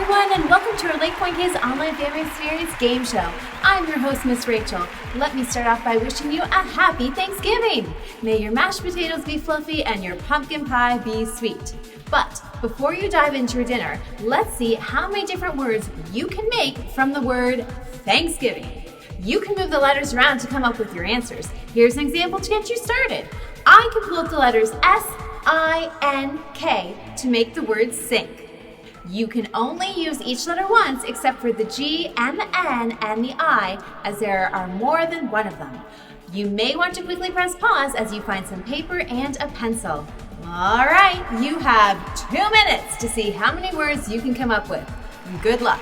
everyone, and welcome to our LakePoint Kids Online Family Experience Game Show. I'm your host, Miss Rachel. Let me start off by wishing you a happy Thanksgiving. May your mashed potatoes be fluffy and your pumpkin pie be sweet. But before you dive into your dinner, let's see how many different words you can make from the word Thanksgiving. You can move the letters around to come up with your answers. Here's an example to get you started. I can pull up the letters S-I-N-K to make the word sink. You can only use each letter once except for the G and the N and the I, as there are more than one of them. You may want to quickly press pause as you find some paper and a pencil. All right, you have 2 minutes to see how many words you can come up with. Good luck.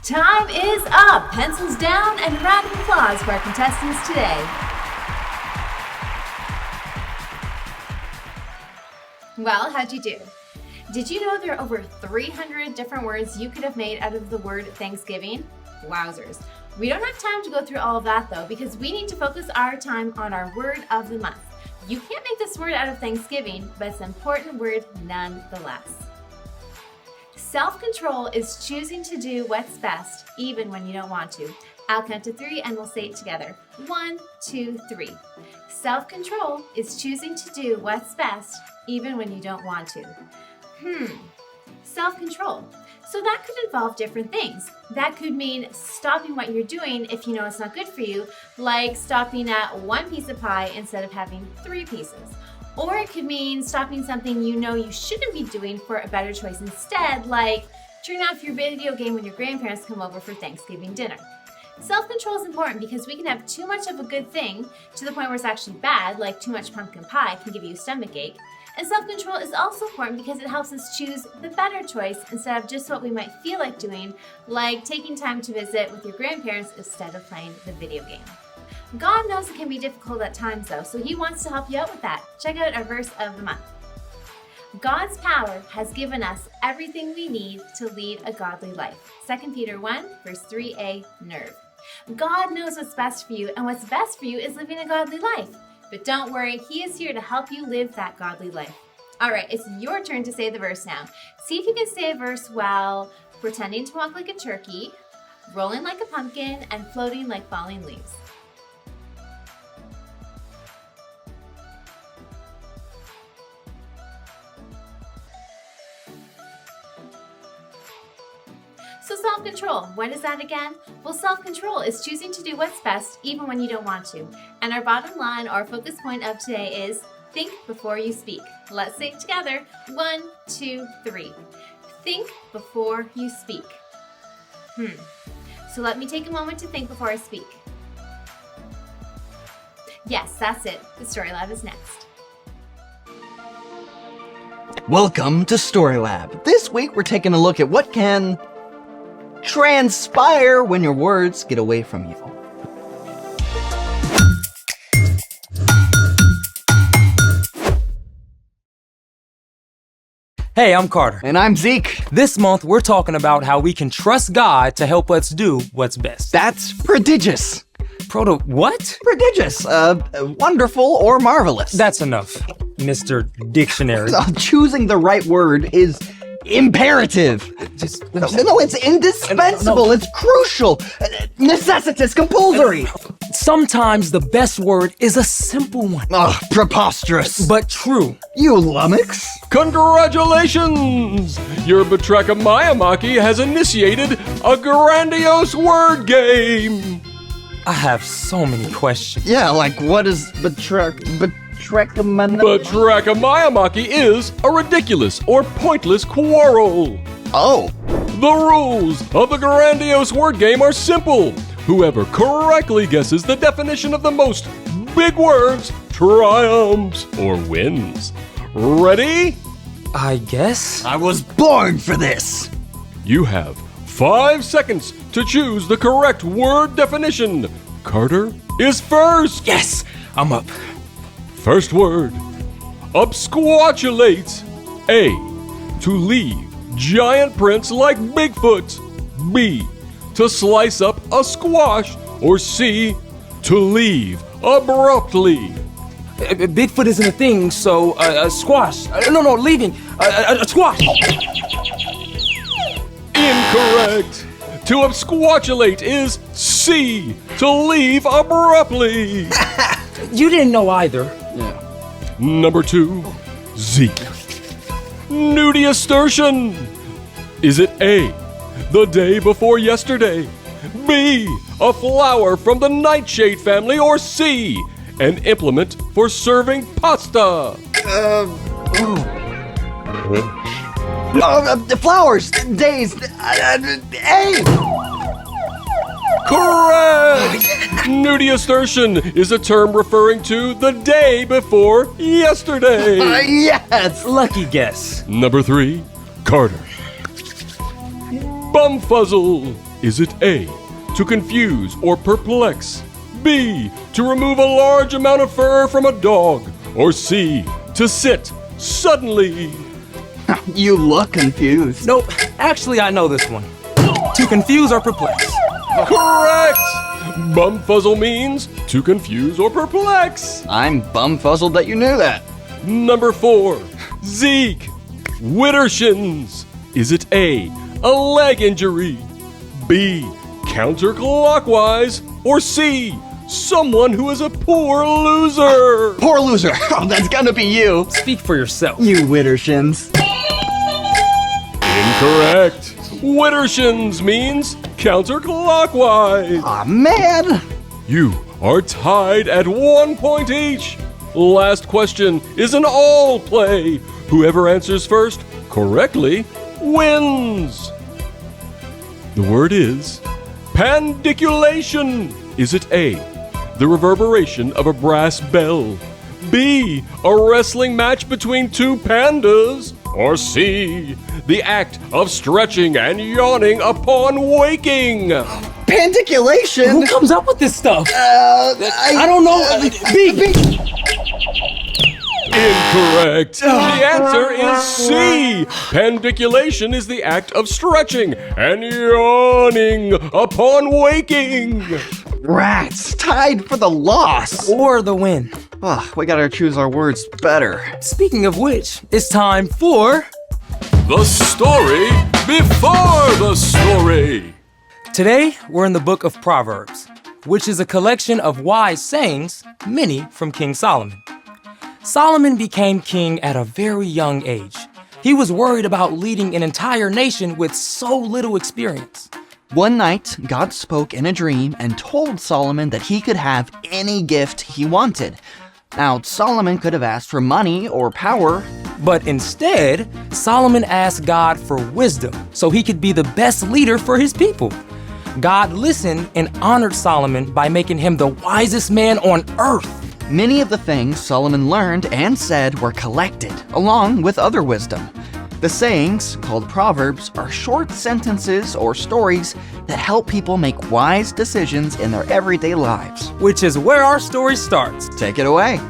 Time is up! Pencils down and a round of applause for our contestants today. Well, how'd you do? Did you know there are over 300 different words you could have made out of the word Thanksgiving? Wowzers. We don't have time to go through all of that though, because we need to focus our time on our word of the month. You can't make this word out of Thanksgiving, but it's an important word nonetheless. Self-control is choosing to do what's best, even when you don't want to. I'll count to 3 and we'll say it together. 1, 2, 3. Self-control is choosing to do what's best, even when you don't want to. Self-control. So that could involve different things. That could mean stopping what you're doing if you know it's not good for you, like stopping at 1 piece of pie instead of having 3 pieces. Or it could mean stopping something you know you shouldn't be doing for a better choice instead, like turn off your video game when your grandparents come over for Thanksgiving dinner. Self-control is important because we can have too much of a good thing to the point where it's actually bad, like too much pumpkin pie can give you a stomach ache. And self-control is also important because it helps us choose the better choice instead of just what we might feel like doing, like taking time to visit with your grandparents instead of playing the video game. God knows it can be difficult at times though, so He wants to help you out with that. Check out our verse of the month. God's power has given us everything we need to lead a godly life. 2 Peter 1, verse 3a, nerve. God knows what's best for you, and what's best for you is living a godly life. But don't worry, He is here to help you live that godly life. All right, it's your turn to say the verse now. See if you can say a verse while pretending to walk like a turkey, rolling like a pumpkin, and floating like falling leaves. So self-control, what is that again? Well, self-control is choosing to do what's best even when you don't want to. And our bottom line, our focus point of today is think before you speak. Let's say it together. 1, 2, 3. Think before you speak. So let me take a moment to think before I speak. Yes, that's it. The Story Lab is next. Welcome to Story Lab. This week we're taking a look at what can transpire when your words get away from you. Hey, I'm Carter. And I'm Zeke. This month, we're talking about how we can trust God to help us do what's best. That's prodigious. What? Prodigious. Wonderful or marvelous. That's enough, Mr. Dictionary. Choosing the right word is imperative. No, it's indispensable. No. It's crucial. Necessitous, compulsory. Sometimes the best word is a simple one. Ugh, preposterous. But true. You lummox. Congratulations! Your Batraka Miyamaki has initiated a grandiose word game! I have so many questions. Yeah, like what is Batraka Miyamaki is a ridiculous or pointless quarrel. Oh. The rules of the grandiose word game are simple. Whoever correctly guesses the definition of the most big words triumphs or wins. Ready? I guess. I was born for this. You have 5 seconds to choose the correct word definition. Carter is first. Yes, I'm up. First word. Absquatulate. A. To leave giant prints like Bigfoot. B. To slice up a squash. Or C. To leave abruptly. Bigfoot isn't a thing, so squash. Leaving. A squash. Incorrect. To absquatulate is C. To leave abruptly. You didn't know either. Yeah. Number 2. Zeke. Nudiasturtian. Is it A. The day before yesterday? B. A flower from the nightshade family? Or C. An implement for serving pasta? The flowers, days, A! Correct! Nudiasturtian is a term referring to the day before yesterday. Yes! Lucky guess. Number 3, Carter. Bumfuzzle. Is it A. To confuse or perplex? B. To remove a large amount of fur from a dog? Or C. To sit suddenly? You look confused. Nope, actually I know this one. To confuse or perplex. Correct! Bumfuzzle means to confuse or perplex. I'm bumfuzzled that you knew that. Number 4, Zeke. Widdershins. Is it A. A leg injury? B. Counterclockwise? Or C. Someone who is a poor loser? Poor loser. Oh, that's gonna be you. Speak for yourself. You widdershins. Incorrect. Widdershins means counterclockwise. Aw, man. You are tied at 1 point each. Last question is an all play. Whoever answers first correctly wins. The word is pandiculation. Is it A. The reverberation of a brass bell? B. A wrestling match between 2 pandas? Or C. The act of stretching and yawning upon waking? Pandiculation? Who comes up with this stuff? I don't know. B. Incorrect. The answer is C. Pandiculation is the act of stretching and yawning upon waking. Rats, tied for the loss. Or the win. Ugh, we gotta choose our words better. Speaking of which, it's time for... The story before the story. Today, we're in the book of Proverbs, which is a collection of wise sayings, many from King Solomon. Solomon became king at a very young age. He was worried about leading an entire nation with so little experience. One night, God spoke in a dream and told Solomon that he could have any gift he wanted. Now, Solomon could have asked for money or power, But instead, Solomon asked God for wisdom so he could be the best leader for his people. God listened and honored Solomon by making him the wisest man on earth. Many of the things Solomon learned and said were collected, along with other wisdom. The sayings, called Proverbs, are short sentences or stories that help people make wise decisions in their everyday lives. Which is where our story starts. Take it away.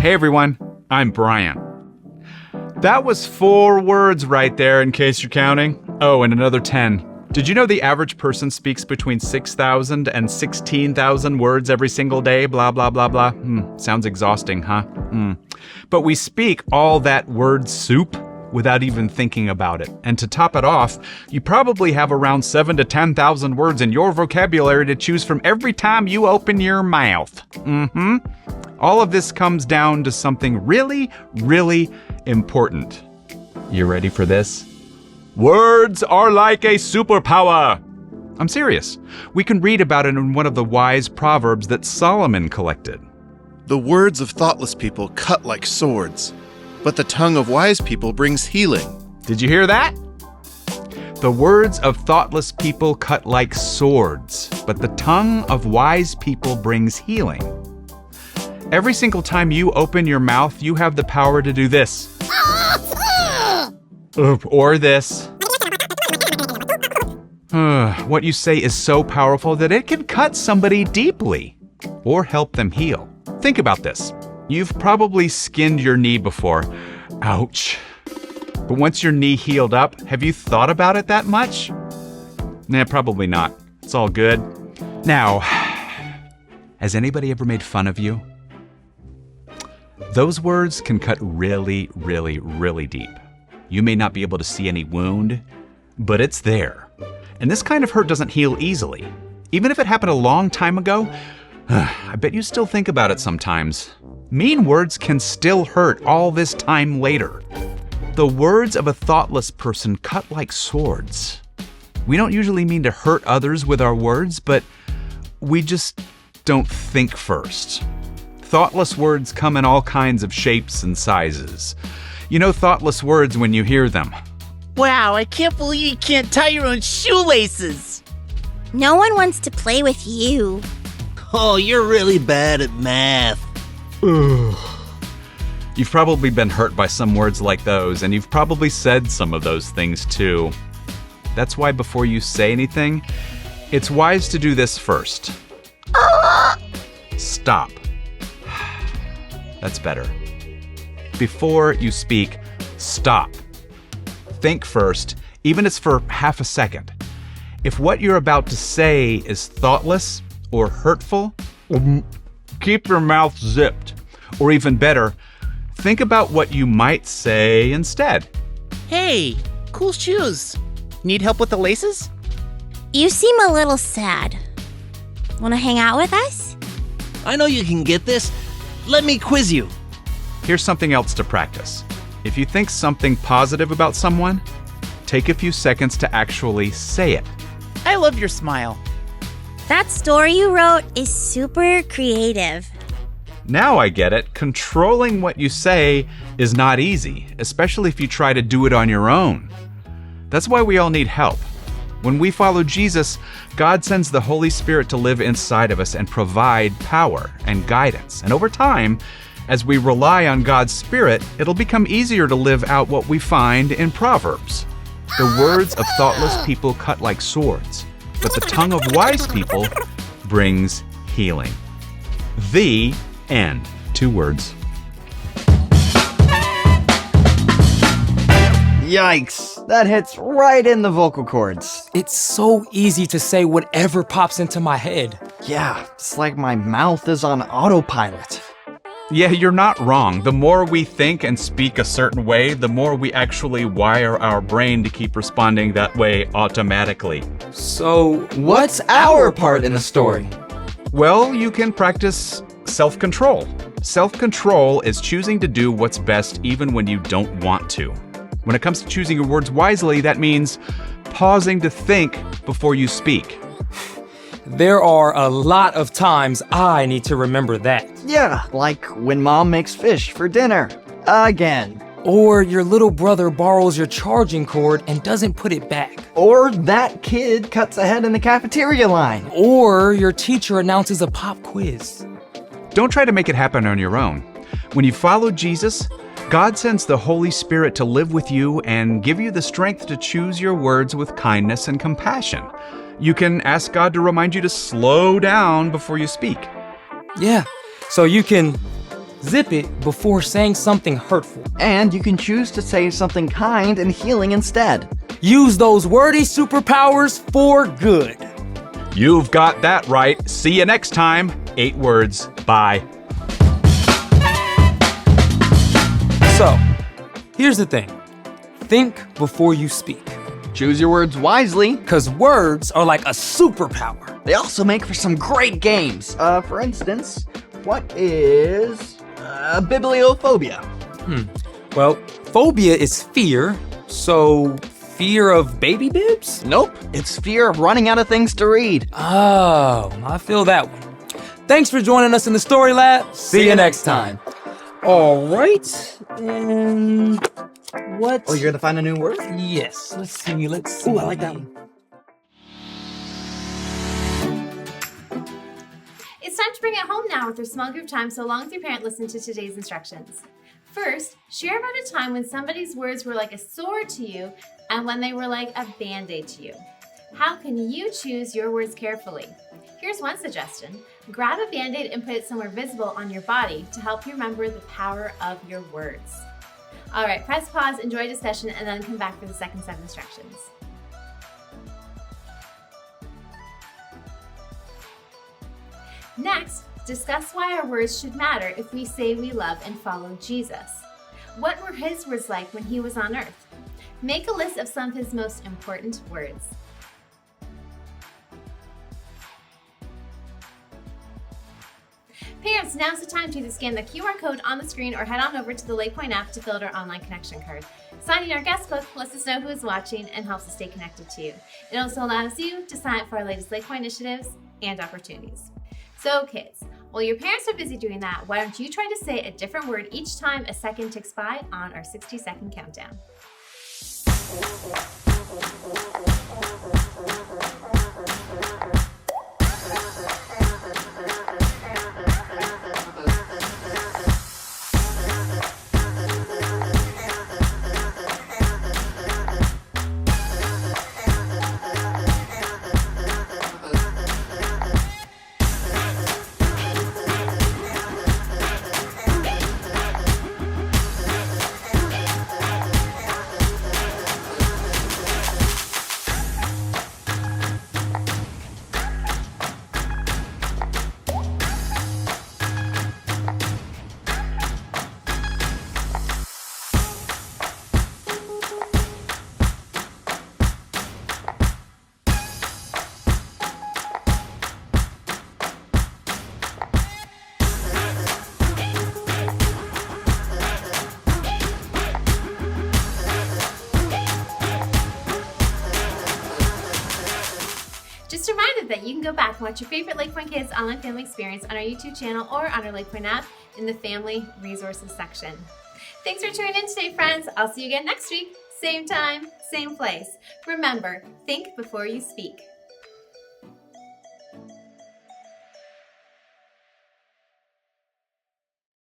Hey everyone, I'm Brian. That was 4 words right there in case you're counting. Oh, and another 10. Did you know the average person speaks between 6,000 and 16,000 words every single day? Blah, blah, blah, blah. Sounds exhausting, huh? But we speak all that word soup without even thinking about it. And to top it off, you probably have around 7,000 to 10,000 words in your vocabulary to choose from every time you open your mouth. All of this comes down to something really, really important. You ready for this? Words are like a superpower. I'm serious. We can read about it in one of the wise proverbs that Solomon collected. The words of thoughtless people cut like swords, but the tongue of wise people brings healing. Did you hear that? The words of thoughtless people cut like swords, but the tongue of wise people brings healing. Every single time you open your mouth, you have the power to do this. Or this. What you say is so powerful that it can cut somebody deeply or help them heal. Think about this. You've probably skinned your knee before. Ouch. But once your knee healed up, have you thought about it that much? Nah, probably not. It's all good. Now, has anybody ever made fun of you? Those words can cut really, really, really deep. You may not be able to see any wound, but it's there. And this kind of hurt doesn't heal easily. Even if it happened a long time ago, I bet you still think about it sometimes. Mean words can still hurt all this time later. The words of a thoughtless person cut like swords. We don't usually mean to hurt others with our words, but we just don't think first. Thoughtless words come in all kinds of shapes and sizes. You know thoughtless words when you hear them. Wow, I can't believe you can't tie your own shoelaces. No one wants to play with you. Oh, you're really bad at math. You've probably been hurt by some words like those, and you've probably said some of those things too. That's why before you say anything, it's wise to do this first. Stop. That's better. Before you speak, stop. Think first, even if it's for half a second. If what you're about to say is thoughtless or hurtful, keep your mouth zipped. Or even better, think about what you might say instead. Hey, cool shoes. Need help with the laces? You seem a little sad. Want to hang out with us? I know you can get this. Let me quiz you. Here's something else to practice. If you think something positive about someone, take a few seconds to actually say it. I love your smile. That story you wrote is super creative. Now I get it. Controlling what you say is not easy, especially if you try to do it on your own. That's why we all need help. When we follow Jesus, God sends the Holy Spirit to live inside of us and provide power and guidance. And over time, as we rely on God's Spirit, it'll become easier to live out what we find in Proverbs. The words of thoughtless people cut like swords, but the tongue of wise people brings healing. The end. 2 words. Yikes, that hits right in the vocal cords. It's so easy to say whatever pops into my head. Yeah, it's like my mouth is on autopilot. Yeah, you're not wrong. The more we think and speak a certain way, the more we actually wire our brain to keep responding that way automatically. So, What's our part in the story? Well, you can practice Self-control. Self-control is choosing to do what's best even when you don't want to. When it comes to choosing your words wisely, that means pausing to think before you speak. There are a lot of times I need to remember that. Yeah, like when mom makes fish for dinner. Again. Or your little brother borrows your charging cord and doesn't put it back. Or that kid cuts ahead in the cafeteria line. Or your teacher announces a pop quiz. Don't try to make it happen on your own. When you follow Jesus, God sends the Holy Spirit to live with you and give you the strength to choose your words with kindness and compassion. You can ask God to remind you to slow down before you speak. Yeah, so you can zip it before saying something hurtful. And you can choose to say something kind and healing instead. Use those wordy superpowers for good. You've got that right. See you next time. 8 words. Bye. So, here's the thing. Think before you speak. Choose your words wisely. Because words are like a superpower. They also make for some great games. For instance, what is bibliophobia? Well, phobia is fear, so fear of baby bibs? Nope, it's fear of running out of things to read. Oh, I feel that one. Thanks for joining us in the Story Lab. See you next time. All right, and what? Oh, you're gonna find a new word? Yes, let's see. Ooh, I like that one. It's time to bring it home now with your small group time, so along with your parent, listen to today's instructions. First, share about a time when somebody's words were like a sword to you and when they were like a band-aid to you. How can you choose your words carefully? Here's one suggestion. Grab a band-aid and put it somewhere visible on your body to help you remember the power of your words. All right, press pause, enjoy discussion, and then come back for the second set of instructions. Next, discuss why our words should matter if we say we love and follow Jesus. What were his words like when he was on earth? Make a list of some of his most important words. Parents, now's the time to either scan the QR code on the screen or head on over to the LakePoint app to fill out our online connection card. Signing our guest book lets us know who is watching and helps us stay connected to you. It also allows you to sign up for our latest LakePoint initiatives and opportunities. So kids, while your parents are busy doing that, why don't you try to say a different word each time a second ticks by on our 60-second countdown. Just a reminder that you can go back and watch your favorite LakePoint Kids online family experience on our YouTube channel or on our LakePoint app in the Family Resources section. Thanks for tuning in today, friends. I'll see you again next week. Same time, same place. Remember, think before you speak.